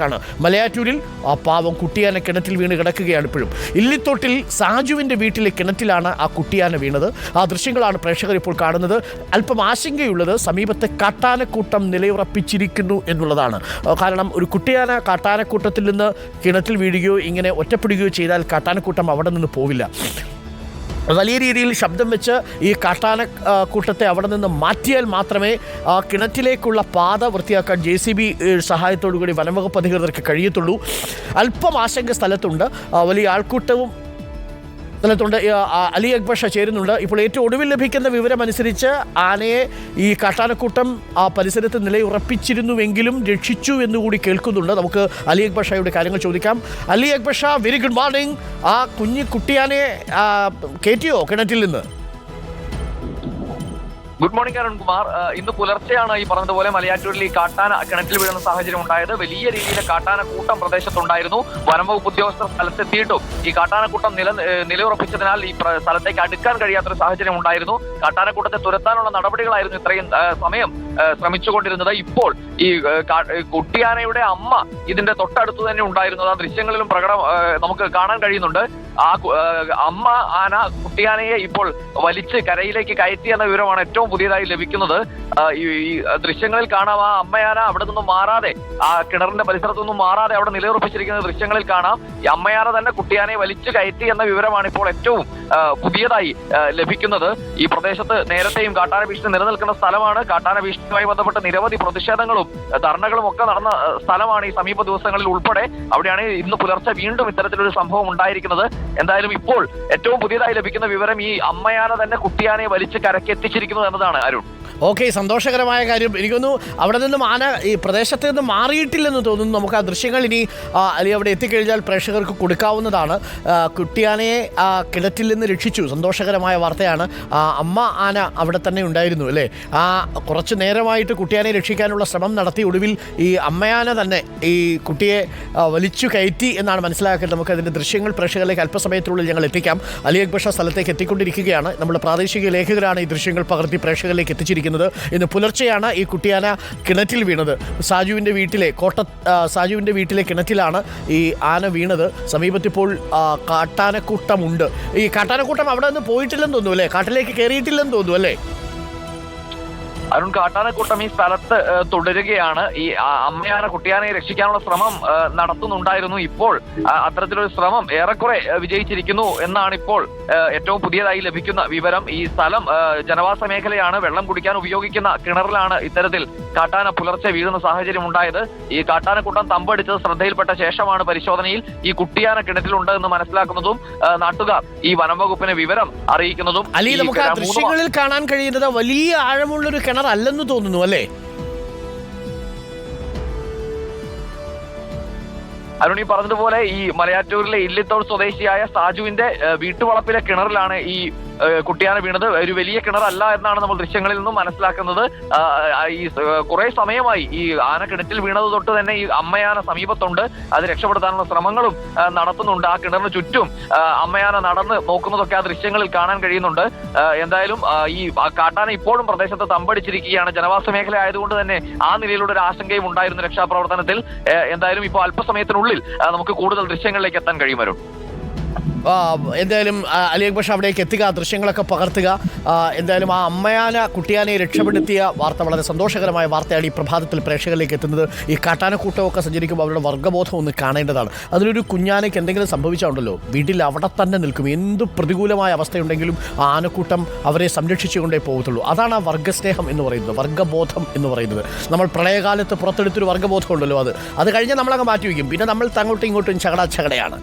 ാണ് മലയാറ്റൂരിൽ ആ പാവം കുട്ടിയാന കിണറ്റിൽ വീണ് കിടക്കുകയാണ്. ഇപ്പോഴും ഇല്ലിത്തോട്ടിൽ സാജുവിൻ്റെ വീട്ടിലെ കിണറ്റിലാണ് ആ കുട്ടിയാന വീണത്. ആ ദൃശ്യങ്ങളാണ് പ്രേക്ഷകർ ഇപ്പോൾ കാണുന്നത്. അല്പം ആശങ്കയുള്ളത് സമീപത്തെ കാട്ടാനക്കൂട്ടം നിലയുറപ്പിച്ചിരിക്കുന്നു എന്നുള്ളതാണ്. കാരണം ഒരു കുട്ടിയാന കാട്ടാനക്കൂട്ടത്തിൽ നിന്ന് കിണറ്റിൽ വീഴുകയോ ഇങ്ങനെ ഒറ്റപ്പെടുകയോ ചെയ്താൽ കാട്ടാനക്കൂട്ടം അവിടെ നിന്ന് പോവില്ല. വലിയ രീതിയിൽ ശബ്ദം വെച്ച് ഈ കാട്ടാനക്കൂട്ടത്തെ അവിടെ നിന്ന് മാറ്റിയാൽ മാത്രമേ കിണറ്റിലേക്കുള്ള പാത വൃത്തിയാക്കാൻ JCB സഹായത്തോടു കൂടി വനംവകുപ്പ് അധികൃതർക്ക് കഴിയത്തുള്ളൂ. അല്പം ആശങ്ക സ്ഥലത്തുണ്ട്. വലിയ ആൾക്കൂട്ടവും സ്ഥലത്തുണ്ട്. അലി അക്ബർ ഷാ ചേരുന്നുണ്ട്. ഇപ്പോൾ ഏറ്റവും ഒടുവിൽ ലഭിക്കുന്ന വിവരമനുസരിച്ച് ആനയെ ഈ കാട്ടാനക്കൂട്ടം ആ പരിസരത്ത് നിലയുറപ്പിച്ചിരുന്നുവെങ്കിലും രക്ഷിച്ചു എന്നുകൂടി കേൾക്കുന്നുണ്ട്. നമുക്ക് അലി അക്ബർ ഷായുടെ കാര്യങ്ങൾ ചോദിക്കാം. Ali Akbar Shah, very good morning. ആ കുട്ടിയാനയെ കയറ്റിയോ കിണറ്റിൽ നിന്ന്? Good morning Arunkumar. ഇന്ന് പുലർച്ചെയാണ് ഈ പറഞ്ഞതുപോലെ മലയാറ്റൂരിൽ ഈ കാട്ടാന കിണറ്റിൽ വീഴുന്ന സാഹചര്യം ഉണ്ടായത്. വലിയ രീതിയിലെ കാട്ടാനക്കൂട്ടം പ്രദേശത്തുണ്ടായിരുന്നു. വനംവകുപ്പ് ഉദ്യോഗസ്ഥർ സ്ഥലത്തെത്തിയിട്ടും ഈ കാട്ടാനക്കൂട്ടം നിലയുറപ്പിച്ചതിനാൽ ഈ സ്ഥലത്തേക്ക് അടുക്കാൻ കഴിയാത്തൊരു സാഹചര്യം ഉണ്ടായിരുന്നു. കാട്ടാനക്കൂട്ടത്തെ തുരത്താനുള്ള നടപടികളായിരുന്നു ഇത്രയും സമയം ശ്രമിച്ചുകൊണ്ടിരുന്നത്. ഇപ്പോൾ ഈ കുട്ടിയാനയുടെ അമ്മ ഇതിന്റെ തൊട്ടടുത്ത് തന്നെ ഉണ്ടായിരുന്നത് ആ ദൃശ്യങ്ങളിലും നമുക്ക് കാണാൻ കഴിയുന്നുണ്ട്. ആ അമ്മ ആന കുട്ടിയാനയെ ഇപ്പോൾ വലിച്ച് കരയിലേക്ക് കയറ്റി എന്ന വിവരമാണ് ഏറ്റവും പുതിയതായി ലഭിക്കുന്നത്. ഈ ദൃശ്യങ്ങളിൽ കാണാം ആ അമ്മയാന അവിടെ നിന്നും മാറാതെ, ആ കിണറിന്റെ പരിസരത്തൊന്നും മാറാതെ അവിടെ നിലയുറപ്പിച്ചിരിക്കുന്ന ദൃശ്യങ്ങളിൽ കാണാം. ഈ അമ്മയാന തന്നെ കുട്ടിയാനയെ വലിച്ചു കയറ്റി എന്ന വിവരമാണ് ഇപ്പോൾ ഏറ്റവും പുതിയതായി ലഭിക്കുന്നത്. ഈ പ്രദേശത്ത് നേരത്തെയും കാട്ടാന ഭീഷണി നിലനിൽക്കുന്ന സ്ഥലമാണ്. കാട്ടാന ഭീഷണിയുമായി ബന്ധപ്പെട്ട് നിരവധി പ്രതിഷേധങ്ങളും ധർണകളും ഒക്കെ നടന്ന സ്ഥലമാണ് ഈ സമീപ ദിവസങ്ങളിൽ ഉൾപ്പെടെ. അവിടെയാണ് ഇന്ന് പുലർച്ചെ വീണ്ടും ഇത്തരത്തിലൊരു സംഭവം ഉണ്ടായിരിക്കുന്നത്. എന്തായാലും ഇപ്പോൾ ഏറ്റവും പുതിയതായി ലഭിക്കുന്ന വിവരം ഈ അമ്മയാന തന്നെ കുട്ടിയാനയെ വലിച്ച് കരക്കെത്തിച്ചിരിക്കുന്നു എന്നതാണ് അരുൺ. ഓക്കെ, സന്തോഷകരമായ കാര്യം. എനിക്കൊന്നു അവിടെ നിന്നും ആന ഈ പ്രദേശത്ത് നിന്ന് മാറിയിട്ടില്ലെന്ന് തോന്നുന്നു. നമുക്ക് ആ ദൃശ്യങ്ങൾ ഇനി അല്ലെങ്കിൽ അവിടെ എത്തിക്കഴിഞ്ഞാൽ പ്രേക്ഷകർക്ക് കൊടുക്കാവുന്നതാണ്. കുട്ടിയാനയെ കിണറ്റിൽ നിന്ന് രക്ഷിച്ചു, സന്തോഷകരമായ വാർത്തയാണ്. അമ്മ ആന അവിടെ തന്നെ ഉണ്ടായിരുന്നു അല്ലേ? കുറച്ച് നേരമായിട്ട് കുട്ടിയാനയെ രക്ഷിക്കാനുള്ള ശ്രമം നടത്തി. ഒടുവിൽ ഈ അമ്മയാന തന്നെ ഈ കുട്ടിയെ വലിച്ചു കയറ്റി എന്നാണ് മനസ്സിലാക്കുന്നത്. നമുക്ക് അതിൻ്റെ ദൃശ്യങ്ങൾ പ്രേക്ഷകരിലേക്ക് അല്പസമയത്തിനുള്ളിൽ ഞങ്ങൾ എത്തിക്കാം. അലി അക്ബർ ഷാ സ്ഥലത്തേക്ക് എത്തിക്കൊണ്ടിരിക്കുകയാണ്. നമ്മുടെ പ്രാദേശിക ലേഖകരാണ് ഈ ദൃശ്യങ്ങൾ പകർത്തി പ്രേക്ഷകരിലേക്ക് എത്തിച്ചിരിക്കുന്നത്. ഇന്ന് പുലർച്ചെയാണ് ഈ കുട്ടിയാന കിണറ്റിൽ വീണത്. സാജുവിൻ്റെ വീട്ടിലെ കിണറ്റിലാണ് ഈ ആന വീണത്. സമീപത്തിപ്പോൾ കാട്ടാനക്കൂട്ടമുണ്ട്. ഈ കാട്ടാനക്കൂട്ടം അവിടെ നിന്ന് പോയിട്ടില്ലെന്ന് തോന്നുന്നു അല്ലേ? കാട്ടിലേക്ക് കയറിയിട്ടില്ലെന്ന് തോന്നുന്നു അല്ലേ? അരുൺ, കാട്ടാനക്കൂട്ടം ഈ സ്ഥലത്ത് തുടരുകയാണ്. ഈ അമ്മയാന കുട്ടിയാനയെ രക്ഷിക്കാനുള്ള ശ്രമം നടത്തുന്നുണ്ടായിരുന്നു. ഇപ്പോൾ അത്തരത്തിലൊരു ശ്രമം ഏറെക്കുറെ വിജയിച്ചിരിക്കുന്നു എന്നാണ് ഇപ്പോൾ ഏറ്റവും പുതിയതായി ലഭിക്കുന്ന വിവരം. ഈ സ്ഥലം ജനവാസ മേഖലയാണ്. വെള്ളം കുടിക്കാൻ ഉപയോഗിക്കുന്ന കിണറിലാണ് ഇത്തരത്തിൽ കാട്ടാന പുലർച്ചെ വീഴുന്ന സാഹചര്യം ഉണ്ടായത്. ഈ കാട്ടാനക്കൂട്ടം തമ്പടിച്ചത് ശ്രദ്ധയിൽപ്പെട്ട ശേഷമാണ് പരിശോധനയിൽ ഈ കുട്ടിയാന കിണറ്റിലുണ്ട് എന്ന് മനസ്സിലാക്കുന്നതും നാട്ടുകാർ ഈ വനംവകുപ്പിനെ വിവരം അറിയിക്കുന്നതും. അലി, നമുക്ക് ആ ദൃശ്യങ്ങളിൽ കാണാൻ കഴിയുന്നത് വലിയ ആഴമുള്ളൊരു അല്ലെന്ന് തോന്നുന്നു അല്ലേ? അരുൺ, ഈ പറഞ്ഞതുപോലെ ഈ മലയാറ്റൂരിലെ ഇല്ലിത്തോട് സ്വദേശിയായ സാജുവിന്റെ വീട്ടുവളപ്പിലെ കിണറിലാണ് ഈ കുട്ടിയാന വീണത്. ഒരു വലിയ കിണറല്ല എന്നാണ് നമ്മൾ ദൃശ്യങ്ങളിൽ നിന്നും മനസ്സിലാക്കുന്നത്. ഈ കുറെ സമയമായി ഈ ആന കിണറ്റിൽ വീണത് തൊട്ട് തന്നെ ഈ അമ്മയാന സമീപത്തുണ്ട്. അത് രക്ഷപ്പെടുത്താനുള്ള ശ്രമങ്ങളും നടത്തുന്നുണ്ട്. ആ കിണറിന് ചുറ്റും അമ്മയാന നടന്ന് നോക്കുന്നതൊക്കെ ആ ദൃശ്യങ്ങളിൽ കാണാൻ കഴിയുന്നുണ്ട്. എന്തായാലും ഈ കാട്ടാന ഇപ്പോഴും പ്രദേശത്ത് തമ്പടിച്ചിരിക്കുകയാണ്. ജനവാസ മേഖല ആയതുകൊണ്ട് തന്നെ ആ നിലയിലുള്ള ഒരു ആശങ്കയും ഉണ്ടായിരുന്നു രക്ഷാപ്രവർത്തനത്തിൽ. എന്തായാലും ഇപ്പോൾ അല്പസമയത്തിനുള്ളിൽ നമുക്ക് കൂടുതൽ ദൃശ്യങ്ങളിലേക്ക് എത്താൻ കഴിയും വരും. എന്തായാലും അലി അക്ബർ ഷാ അവിടേക്ക് എത്തുക, ദൃശ്യങ്ങളൊക്കെ പകർത്തുക. എന്തായാലും ആ അമ്മയാന കുട്ടിയാനയെ രക്ഷപ്പെടുത്തിയ വാർത്ത വളരെ സന്തോഷകരമായ വാർത്തയാണ് ഈ പ്രഭാതത്തിൽ പ്രേക്ഷകരിലേക്ക് എത്തുന്നത്. ഈ കാട്ടാനക്കൂട്ടമൊക്കെ സഞ്ചരിക്കുമ്പോൾ അവരുടെ വർഗ്ഗബോധം ഒന്ന് കാണേണ്ടതാണ്. അതിലൊരു കുഞ്ഞാനയ്ക്ക് എന്തെങ്കിലും സംഭവിച്ചാലുണ്ടല്ലോ വീട്ടിൽ അവിടെ തന്നെ നിൽക്കും. എന്ത് പ്രതികൂലമായ അവസ്ഥയുണ്ടെങ്കിലും ആ ആനക്കൂട്ടം അവരെ സംരക്ഷിച്ചുകൊണ്ടേ പോകത്തുള്ളൂ. അതാണ് ആ വർഗ്ഗസ്നേഹം എന്ന് പറയുന്നത്, വർഗ്ഗബോധം എന്ന് പറയുന്നത്. നമ്മൾ പ്രളയകാലത്ത് പുറത്തെടുത്തൊരു വർഗ്ഗബോധം ഉണ്ടല്ലോ, അത് കഴിഞ്ഞ് നമ്മളങ്ങ് മാറ്റി വയ്ക്കും. പിന്നെ നമ്മൾ അങ്ങോട്ടും ഇങ്ങോട്ടും ചകടയാണ്.